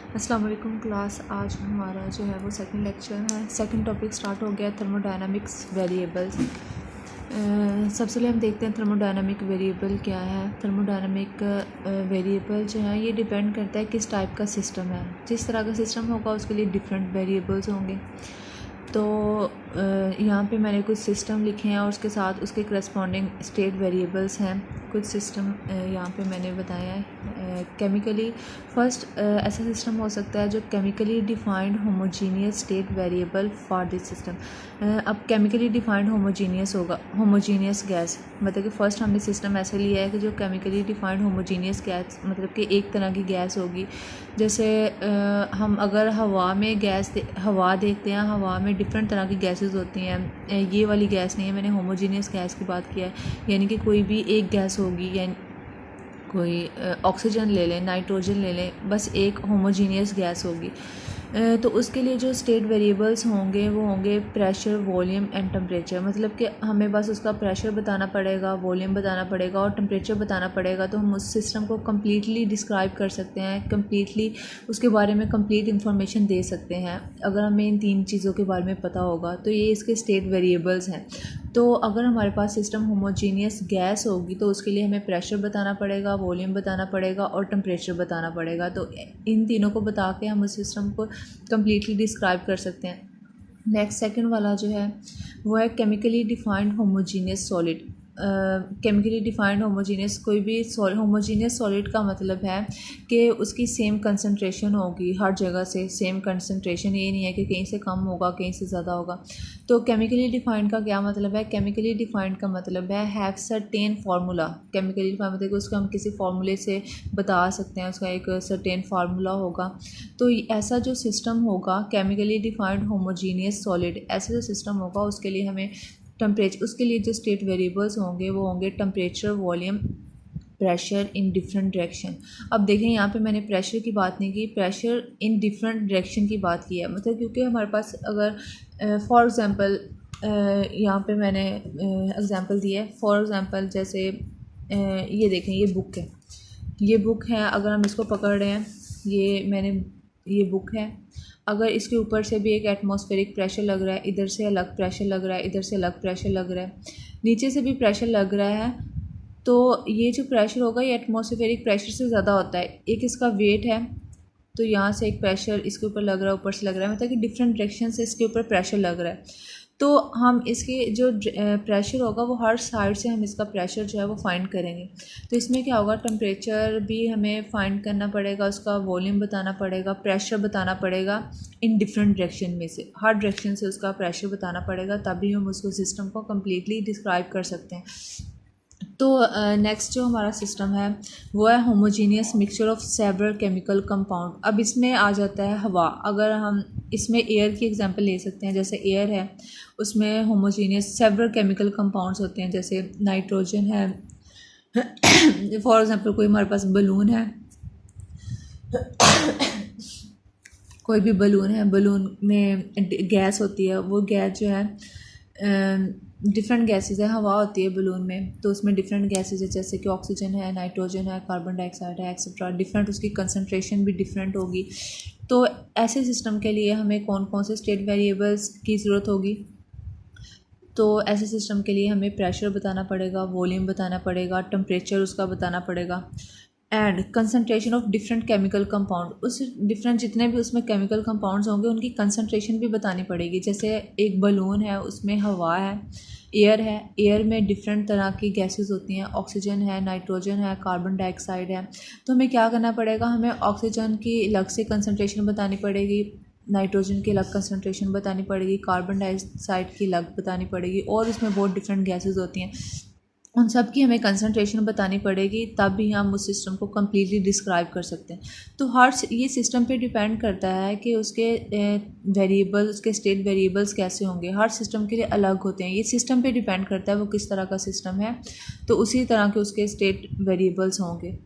अस्सलाम वालेकुम क्लास। आज हमारा जो है वो सेकंड लेक्चर है। सेकंड टॉपिक स्टार्ट हो गया, थर्मोडायनामिक्स वेरिएबल्स। सबसे पहले हम देखते हैं थर्मोडायनामिक वेरिएबल क्या है। थर्मोडायनामिक वेरिएबल जो है ये डिपेंड करता है किस टाइप का सिस्टम है। जिस तरह का सिस्टम होगा उसके लिए डिफरेंट वेरिएबल्स होंगे। तो यहाँ पे मैंने कुछ सिस्टम लिखे हैं और उसके साथ उसके करस्पॉन्डिंग स्टेट वेरिएबल्स हैं। कुछ सिस्टम यहाँ पे मैंने बताया है। केमिकली फर्स्ट ऐसा सिस्टम हो सकता है जो chemically defined homogeneous state variable for this system. अब केमिकली डिफाइंड होमोजीनियस होगा, होमोजीनियस गैस मतलब कि फ़र्स्ट हमने सिस्टम ऐसे लिया है कि जो केमिकली डिफाइंड होमोजीनियस गैस मतलब कि एक तरह की गैस होगी। जैसे हम अगर हवा में हवा देखते हैं, हवा में डिफरेंट तरह की गैसेस होती हैं। ये वाली गैस नहीं है, मैंने होमोजीनियस गैस की बात किया है। यानी कि कोई भी एक गैस होगी, यानी कोई ऑक्सीजन ले लें, नाइट्रोजन ले लें, बस एक होमोजीनियस गैस होगी। तो उसके लिए जो स्टेट वेरिएबल्स होंगे वो होंगे प्रेशर, वॉल्यूम एंड टेम्परेचर। मतलब कि हमें बस उसका प्रेशर बताना पड़ेगा, वॉल्यूम बताना पड़ेगा और टेम्परेचर बताना पड़ेगा, तो हम उस सिस्टम को कम्प्लीटली डिस्क्राइब कर सकते हैं, कम्प्लीटली उसके बारे में कंप्लीट इंफॉर्मेशन दे सकते हैं अगर हमें इन तीन चीज़ों के बारे में पता होगा। तो ये इसके स्टेट वेरिएबल्स हैं। तो अगर हमारे पास सिस्टम होमोजीनियस गैस होगी तो उसके लिए हमें प्रेशर बताना पड़ेगा, वॉल्यूम बताना पड़ेगा और टेम्परेचर बताना पड़ेगा। तो इन तीनों को बता के हम उस सिस्टम को कम्प्लीटली डिस्क्राइब कर सकते हैं। नेक्स्ट सेकंड वाला जो है वो है chemically defined homogeneous solid. Chemically defined homogeneous, कोई भी होमोजीनियस सॉलिड का मतलब है कि उसकी सेम कंसंट्रेशन होगी हर जगह से, सेम कंसंट्रेशन। ये नहीं है कि कहीं से कम होगा कहीं से ज़्यादा होगा। तो केमिकली डिफाइंड का क्या मतलब है? केमिकली डिफाइंड का मतलब है have certain formula. Chemically defined मतलब उसको हम किसी फार्मूले से बता सकते हैं, उसका एक सर्टेन फार्मूला होगा। तो ऐसा जो सिस्टम होगा केमिकली डिफाइंड होमोजीनियस सॉलिड, ऐसा जो सिस्टम होगा उसके लिए हमें टेम्परेचर, उसके लिए जो स्टेट वेरिएबल्स होंगे वो होंगे temperature, volume, pressure in different direction. अब देखें यहाँ पे मैंने प्रेशर की बात नहीं की, प्रेशर इन डिफरेंट डायरेक्शन की बात की है। मतलब क्योंकि हमारे पास अगर फॉर एग्ज़ाम्पल यहाँ पे मैंने एग्ज़ाम्पल दिया है। फॉर एग्ज़ाम्पल जैसे ये देखें, ये बुक है, ये बुक है। अगर हम इसको पकड़ रहे हैं, ये बुक है। अगर इसके ऊपर से भी एक एटमॉस्फेरिक प्रेशर लग रहा है, इधर से अलग प्रेशर लग रहा है, इधर से अलग प्रेशर लग रहा है, नीचे से भी प्रेशर लग रहा है, तो ये जो प्रेशर होगा ये एटमॉस्फेरिक प्रेशर से ज़्यादा होता है। एक इसका वेट है, तो यहाँ से एक प्रेशर इसके ऊपर लग रहा है, ऊपर से लग रहा है, मतलब कि डिफरेंट डायरेक्शन से इसके ऊपर प्रेशर लग रहा है। तो हम इसके जो प्रेशर होगा वो हर साइड से हम इसका प्रेशर जो है वो फाइंड करेंगे। तो इसमें क्या होगा, टेम्परेचर भी हमें फाइंड करना पड़ेगा, उसका वॉल्यूम बताना पड़ेगा, प्रेशर बताना पड़ेगा इन डिफरेंट डायरेक्शन में से, हर डायरेक्शन से उसका प्रेशर बताना पड़ेगा, तभी हम उसको सिस्टम को कम्प्लीटली डिस्क्राइब कर सकते हैं। तो नेक्स्ट जो हमारा सिस्टम है वो है homogeneous mixture of several chemical compound. अब इसमें आ जाता है हवा। अगर हम इसमें एयर की एग्जांपल ले सकते हैं, जैसे एयर है उसमें होमोजीनियस सेवरल केमिकल कंपाउंड्स होते हैं, जैसे नाइट्रोजन है। फॉर एग्जांपल कोई हमारे पास बलून है, कोई भी बलून है, बलून में गैस होती है, वो गैस जो है डिफरेंट गैसेस है, हवा होती है बलून में, तो उसमें डिफरेंट गैसेस है, जैसे कि ऑक्सीजन है, नाइट्रोजन है, कार्बन डाइऑक्साइड है, एक्सेट्रा। डिफरेंट उसकी कंसंट्रेशन भी डिफरेंट होगी। तो ऐसे सिस्टम के लिए हमें कौन कौन से स्टेट वेरिएबल्स की ज़रूरत होगी? तो ऐसे सिस्टम के लिए हमें प्रेशर बताना पड़ेगा, वॉल्यूम बताना पड़ेगा, टेम्परेचर उसका बताना पड़ेगा, and concentration of different chemical compound. उस डिफरेंट जितने भी उसमें केमिकल कंपाउंड्स होंगे उनकी कंसनट्रेशन भी बतानी पड़ेगी। जैसे एक बलून है, उसमें हवा है, एयर है, एयर में डिफरेंट तरह की गैसेस होती हैं, ऑक्सीजन है, नाइट्रोजन है, कार्बन डाइऑक्साइड है। तो हमें क्या करना पड़ेगा, हमें ऑक्सीजन की अलग से कंसनट्रेशन बतानी पड़ेगी, नाइट्रोजन की अलग कंसनट्रेशन बतानी पड़ेगी, कार्बन डाइऑक्साइड की अलग बतानी पड़ेगी, और उसमें बहुत डिफरेंट गैसेस होती हैं, उन सब की हमें कंसंट्रेशन बतानी पड़ेगी, तब भी हम उस सिस्टम को कम्प्लीटली डिस्क्राइब कर सकते हैं। तो ये सिस्टम पे डिपेंड करता है कि उसके वेरिएबल, उसके स्टेट वेरिएबल्स कैसे होंगे। हर सिस्टम के लिए अलग होते हैं, ये सिस्टम पे डिपेंड करता है वो किस तरह का सिस्टम है, तो उसी तरह के उसके स्टेट वेरिएबल्स होंगे।